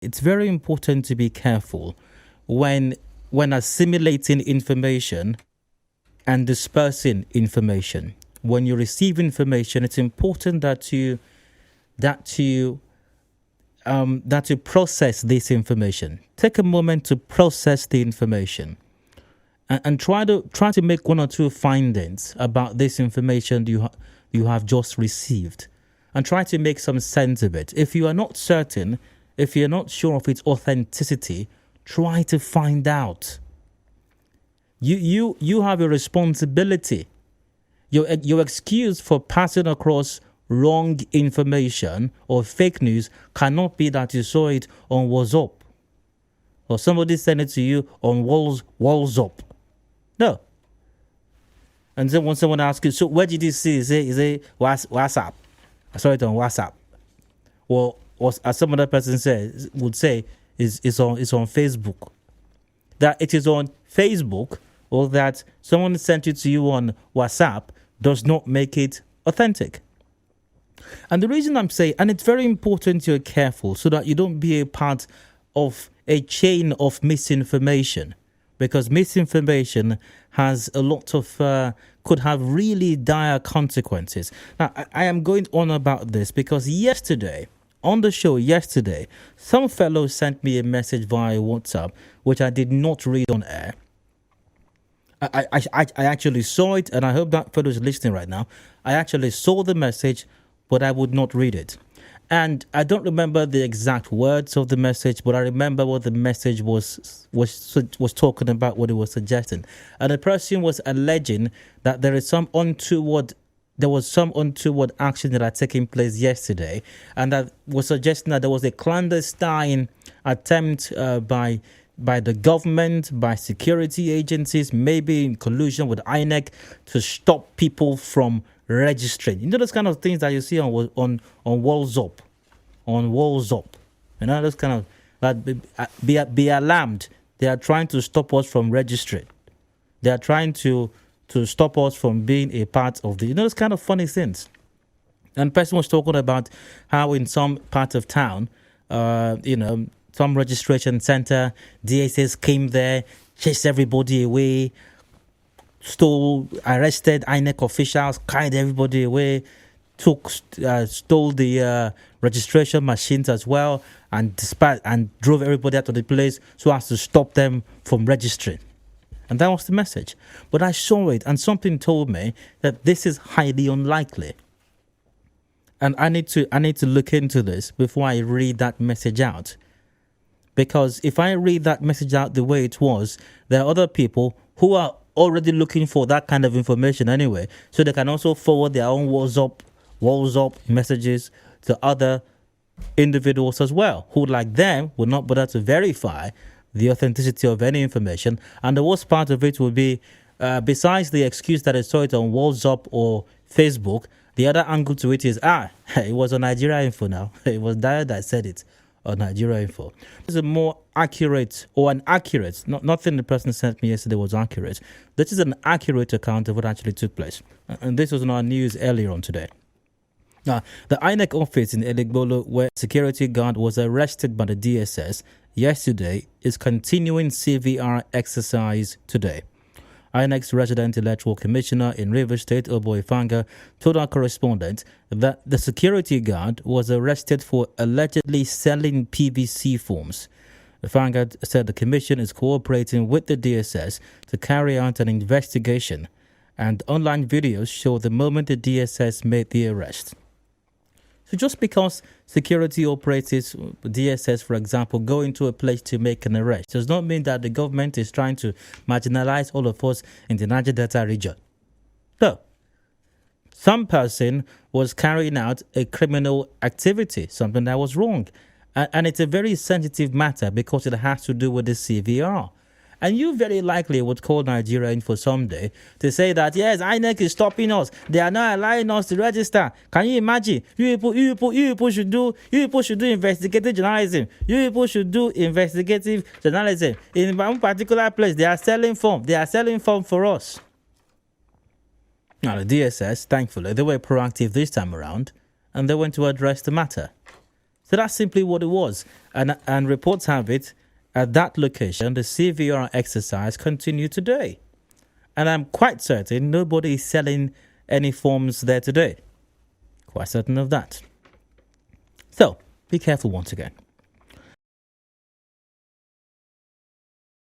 it's very important to be careful when assimilating information and dispersing information. When you receive information, it's important that you process this information. Take a moment to process the information, and try to make one or two findings about this information you have just received, and try to make some sense of it. If you are not certain, if you're not sure of its authenticity, try to find out. You have a responsibility. Your excuse for passing across wrong information or fake news cannot be that you saw it on WhatsApp or somebody sent it to you on WhatsApp. No. And then when someone asks you, so where did you see it? Is it WhatsApp? I saw it on WhatsApp. Or as some other person would say, it's on Facebook. That it is on Facebook or that someone sent it to you on WhatsApp does not make it authentic. And the reason I'm saying, and it's very important you're careful so that you don't be a part of a chain of misinformation, because misinformation has a lot of, could have really dire consequences. Now, I am going on about this because on the show yesterday, some fellow sent me a message via WhatsApp, which I did not read on air. I actually saw it, and I hope that fellow is listening right now. I actually saw the message, but I would not read it. And I don't remember the exact words of the message, but I remember what the message was talking about, what it was suggesting. And the person was alleging that there was some untoward action that had taken place yesterday, and that was suggesting that there was a clandestine attempt by the government, by security agencies, maybe in collusion with INEC, to stop people from registering. You know those kind of things that you see on WhatsApp, You know those kind of that be alarmed. They are trying to stop us from registering. They are trying to stop us from being a part of those kind of funny things. And the person was talking about how in some part of town, some registration center, DSS came there, chased everybody away, arrested INEC officials, carried everybody away, stole the registration machines as well, and drove everybody out of the place so as to stop them from registering. And that was the message. But I saw it, and something told me that this is highly unlikely. And I need to look into this before I read that message out. Because if I read that message out the way it was, there are other people who are already looking for that kind of information anyway. So they can also forward their own WhatsApp messages to other individuals as well, who like them would not bother to verify the authenticity of any information. And the worst part of it would be, besides the excuse that I saw it on WhatsApp or Facebook, the other angle to it is, it was on Nigeria Info now. It was Daya that said it on Nigeria Info. This is a more accurate, nothing the person sent me yesterday was accurate. This is an accurate account of what actually took place. And this was on our news earlier on today. Now, the INEC office in Elegbolo, where security guard was arrested by the DSS yesterday, is continuing CVR exercise today. INEC's resident electoral commissioner in Rivers State, Obo Ifanga, told our correspondent that the security guard was arrested for allegedly selling PVC forms. Ifanga said the commission is cooperating with the DSS to carry out an investigation, and online videos show the moment the DSS made the arrest. So just because security operatives, DSS, for example, go into a place to make an arrest does not mean that the government is trying to marginalize all of us in the Niger Delta region. No. Some person was carrying out a criminal activity, something that was wrong. And it's a very sensitive matter because it has to do with the CVR. And you very likely would call Nigeria Info someday to say that, yes, INEC is stopping us. They are not allowing us to register. Can you imagine? You people should do investigative journalism. You people should do investigative journalism. In one particular place, they are selling form. They are selling form for us. Now, the DSS, thankfully, they were proactive this time around, and they went to address the matter. So that's simply what it was. And reports have it, at that location, the CVR exercise continued today. And I'm quite certain nobody is selling any forms there today. Quite certain of that. So, be careful once again.